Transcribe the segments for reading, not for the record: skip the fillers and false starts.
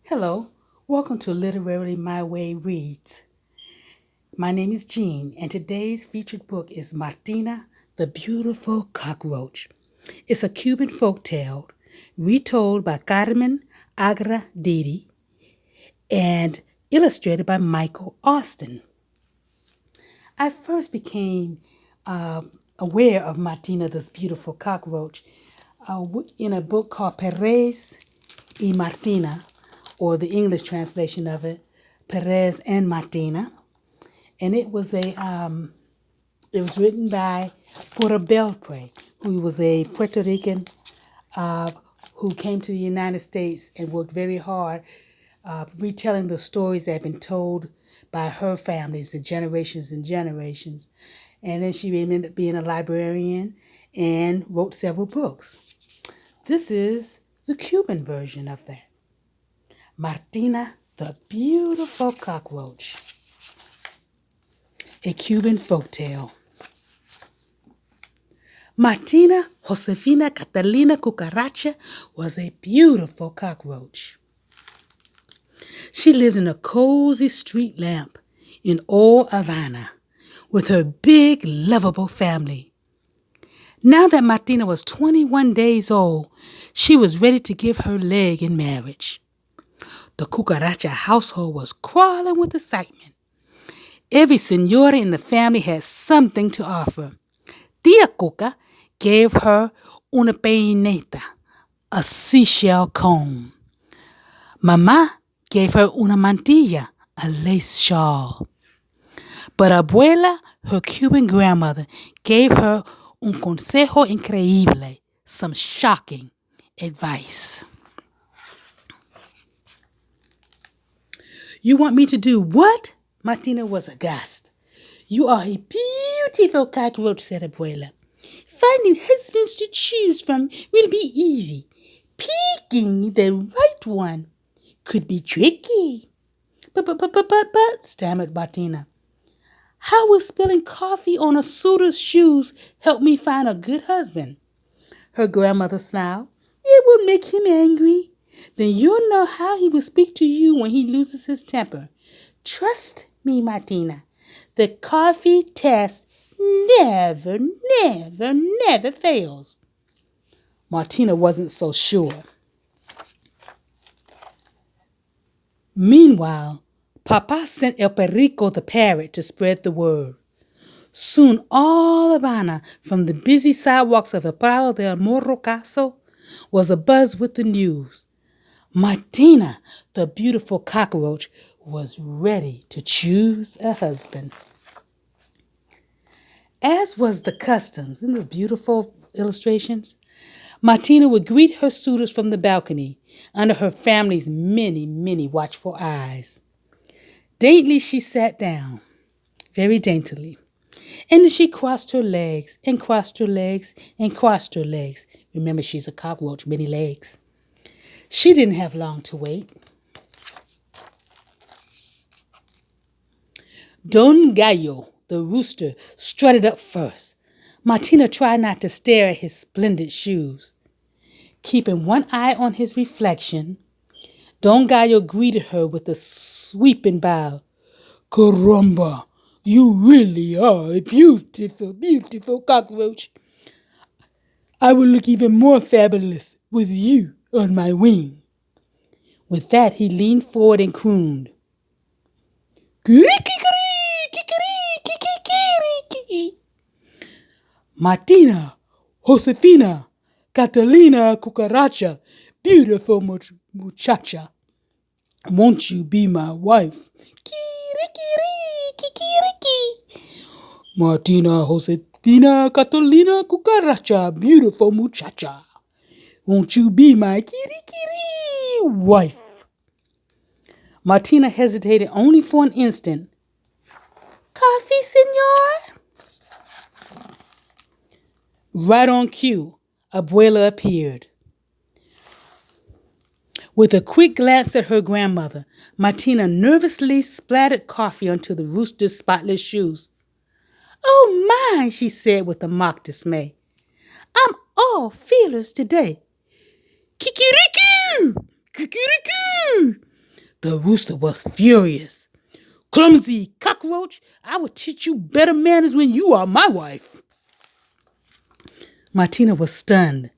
Hello, welcome to Literarilymyway Reads. My name is Jean, and today's featured book is Martina the Beautiful Cockroach. It's a Cuban folktale retold by Carmen Agra Deedy and illustrated by Michael Austin. I first became aware of Martina this Beautiful Cockroach in a book called Perez y Martina, or the English translation of it, Perez and Martina. And it was written by Pura Belpre, who was a Puerto Rican who came to the United States and worked very hard retelling the stories that have been told by her families, the generations and generations. And then she ended up being a librarian and wrote several books. This is the Cuban version of that. Martina the Beautiful Cockroach. A Cuban folktale. Martina Josefina Catalina Cucaracha was a beautiful cockroach. She lived in a cozy street lamp in old Havana with her big, lovable family. Now that Martina was 21 days old, she was ready to give her leg in marriage. The Cucaracha household was crawling with excitement. Every senora in the family had something to offer. Tia Cuca gave her una peineta, a seashell comb. Mama gave her una mantilla, a lace shawl. But Abuela, her Cuban grandmother, gave her un consejo increíble, some shocking advice. You want me to do what? Martina was aghast. You are a beautiful cockroach, said Abuela. Finding husbands to choose from will be easy. Picking the right one could be tricky. But, stammered Martina. How will spilling coffee on a suitor's shoes help me find a good husband? Her grandmother smiled. It will make him angry. Then you'll know how he will speak to you when he loses his temper. Trust me, Martina. The coffee test never fails. Martina wasn't so sure. Meanwhile, Papa sent El Perico the parrot to spread the word. Soon all Havana, from the busy sidewalks of the Prado del Morro Caso, was abuzz with the news. Martina, the beautiful cockroach, was ready to choose a husband. As was the custom in the beautiful illustrations, Martina would greet her suitors from the balcony under her family's many watchful eyes. Daintily she sat down, very daintily, and then she crossed her legs and crossed her legs and crossed her legs. Remember, she's a cockroach, many legs. She didn't have long to wait. Don Gallo, the rooster, strutted up first. Martina tried not to stare at his splendid shoes. Keeping one eye on his reflection, Don Gallo greeted her with a sweeping bow. Caramba, you really are a beautiful cockroach. I will look even more fabulous with you on my wing. With that, he leaned forward and crooned. Martina, Josefina, Catalina Cucaracha, beautiful muchacha. Won't you be my wife? Martina, Josefina, Catalina Cucaracha, beautiful muchacha. Won't you be my wife? Martina hesitated only for an instant. Coffee, senor? Right on cue, Abuela appeared. With a quick glance at her grandmother, Martina nervously splattered coffee onto the rooster's spotless shoes. Oh my, she said with a mock dismay. I'm all feelers today. Kikiriku! Kikiriku! The rooster was furious. Clumsy cockroach, I will teach you better manners when you are my wife. Martina was stunned.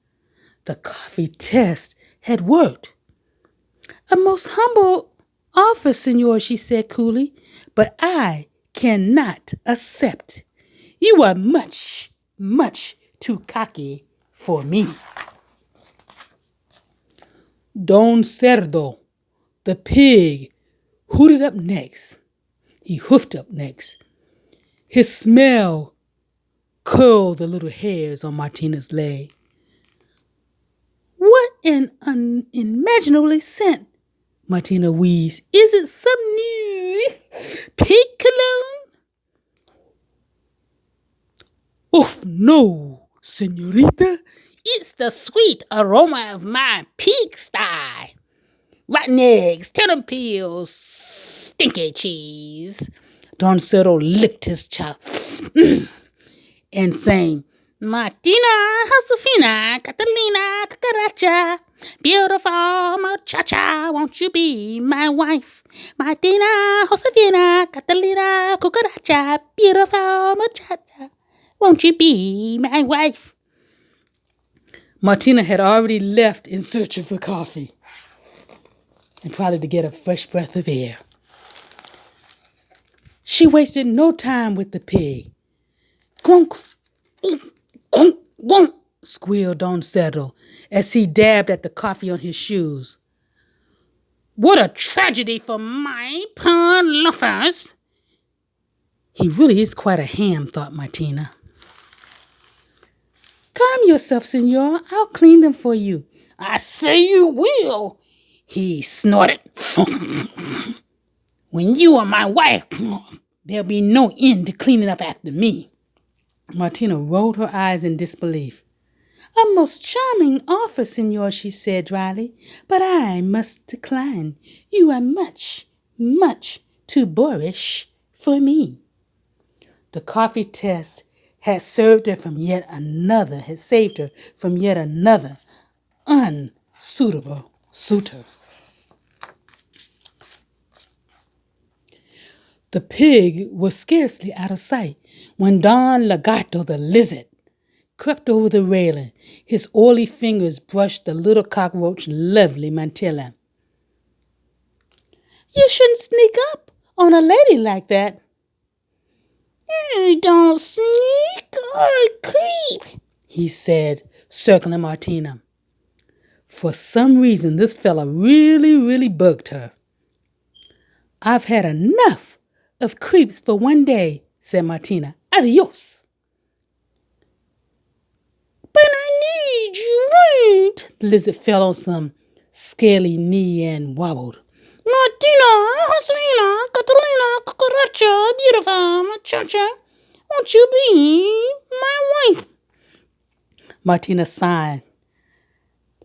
The coffee test had worked. A most humble offer, senor, she said coolly, but I cannot accept. You are much, much too cocky for me. Don Cerdo, the pig, hooted up next. He hoofed up next. His smell curled the little hairs on Martina's leg. What an unimaginably scent, Martina wheezed. Is it some new pig cologne? Oh, no, senorita. It's the sweet aroma of my pigsty. Rotten eggs, turnip peels, stinky cheese. Don Cerdo licked his chops and sang, Martina, Josefina, Catalina, Cucaracha, beautiful muchacha, won't you be my wife? Martina, Josefina, Catalina, Cucaracha, beautiful muchacha, won't you be my wife? Martina had already left in search of the coffee and probably to get a fresh breath of air. She wasted no time with the pig. Grunk, grunk, grunk, grunk, squealed Don Cerdo as he dabbed at the coffee on his shoes. What a tragedy for my poor loafers. He really is quite a ham, thought Martina. Calm yourself, senor. I'll clean them for you. I say you will, he snorted. When you are my wife, there'll be no end to cleaning up after me. Martina rolled her eyes in disbelief. A most charming offer, senor, she said dryly, but I must decline. You are much, much too boorish for me. The coffee test had saved her from yet another unsuitable suitor. The pig was scarcely out of sight when Don Lagarto the lizard crept over the railing. His oily fingers brushed the little cockroach's lovely mantilla. You shouldn't sneak up on a lady like that. I don't sneak, I creep, he said, circling Martina. For some reason, this fella really bugged her. I've had enough of creeps for one day, said Martina. Adios. But I need you right. The lizard fell on some scaly knee and wobbled. Martina, Josefina, Catalina, Cucaracha, beautiful muchacha, won't you be my wife? Martina sighed.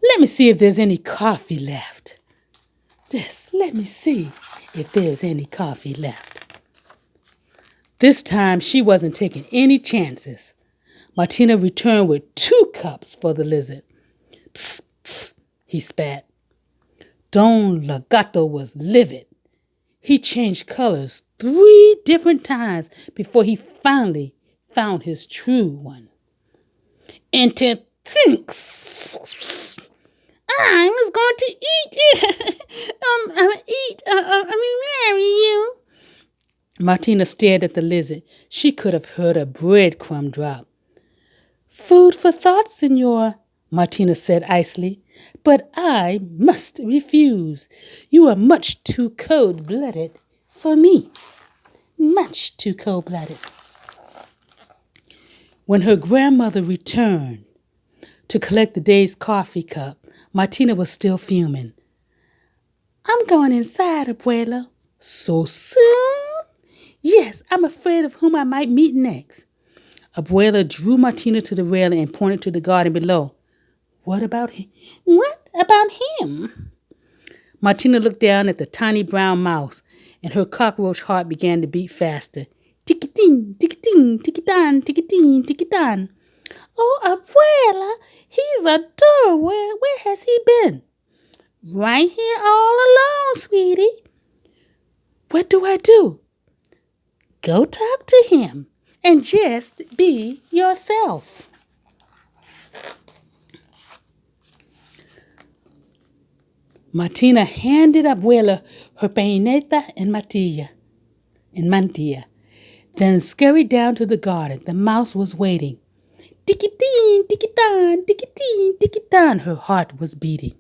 Let me see if there's any coffee left. Just let me see if there's any coffee left. This time she wasn't taking any chances. Martina returned with 2 cups for the lizard. Psst, psst, he spat. Don Lagarto was livid. He changed colors 3 different times before he finally found his true one. And to think, I was going to marry you. Martina stared at the lizard. She could have heard a breadcrumb drop. Food for thought, senor, Martina said icily. But I must refuse. You are much too cold-blooded for me. Much too cold-blooded. When her grandmother returned to collect the day's coffee cup, Martina was still fuming. I'm going inside, abuela. So soon? Yes, I'm afraid of whom I might meet next. Abuela drew Martina to the railing and pointed to the garden below. What about him? What about him? Martina looked down at the tiny brown mouse, and her cockroach heart began to beat faster. Ticky-ting, ticky-ting, ticky-tan, ticky-ting, ticky-tan. Oh, abuela, he's adorable. Where has he been? Right here all alone, sweetie. What do I do? Go talk to him and just be yourself. Martina handed Abuela her peineta and mantilla, then scurried down to the garden. The mouse was waiting. Tiki-teen, tiki-tan, tiki-teen, tiki-tan. Her heart was beating.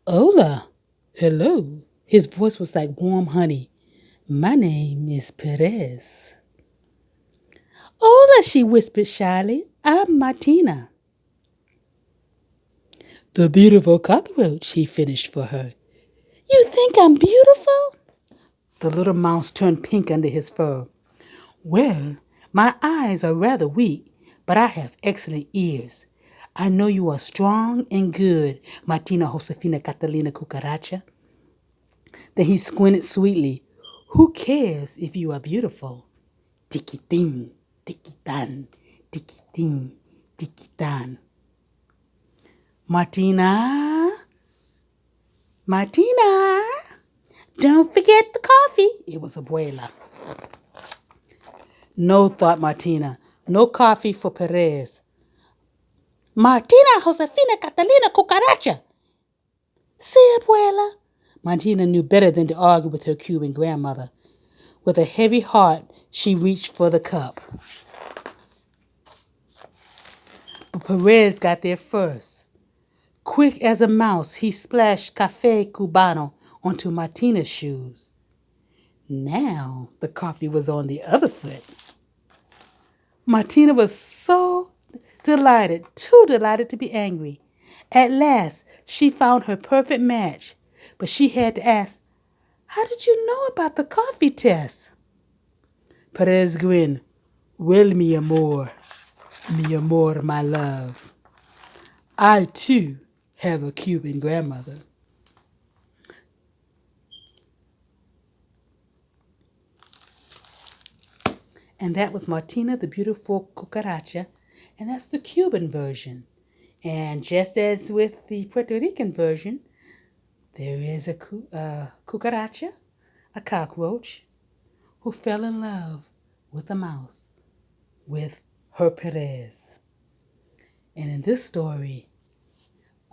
Hola, hello. His voice was like warm honey. My name is Perez. Hola, she whispered shyly. I'm Martina. The beautiful cockroach, he finished for her. You think I'm beautiful? The little mouse turned pink under his fur. Well, my eyes are rather weak, but I have excellent ears. I know you are strong and good, Martina Josefina Catalina Cucaracha. Then he squinted sweetly. Who cares if you are beautiful? Tiki-tin, tiki-tan, tiki-tin, tiki-tan. Martina, don't forget the coffee. It was Abuela. No, thought Martina, no coffee for Perez. Martina Josefina Catalina Cucaracha. See, Abuela. Martina knew better than to argue with her Cuban grandmother. With a heavy heart, she reached for the cup. But Perez got there first. Quick as a mouse, he splashed Café Cubano onto Martina's shoes. Now the coffee was on the other foot. Martina was so delighted, too delighted to be angry. At last, she found her perfect match, but she had to ask, how did you know about the coffee test? Perez grinned. Well, mi amor, my love. I, too, have a Cuban grandmother. And that was Martina the Beautiful Cucaracha, and that's the Cuban version. And just as with the Puerto Rican version, there is a cucaracha, a cockroach, who fell in love with a mouse, with her Perez. And in this story,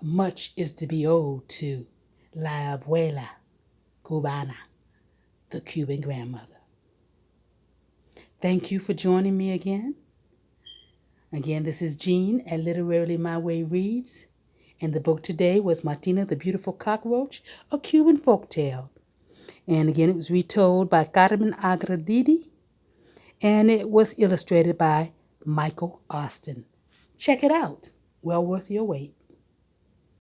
much is to be owed to La Abuela Cubana, the Cuban grandmother. Thank you for joining me again. Again, this is Jean at Literarilymyway Reads, and the book today was Martina the Beautiful Cockroach, a Cuban Folktale. And again, it was retold by Carmen Agra Deedy, and it was illustrated by Michael Austin. Check it out. Well worth your wait.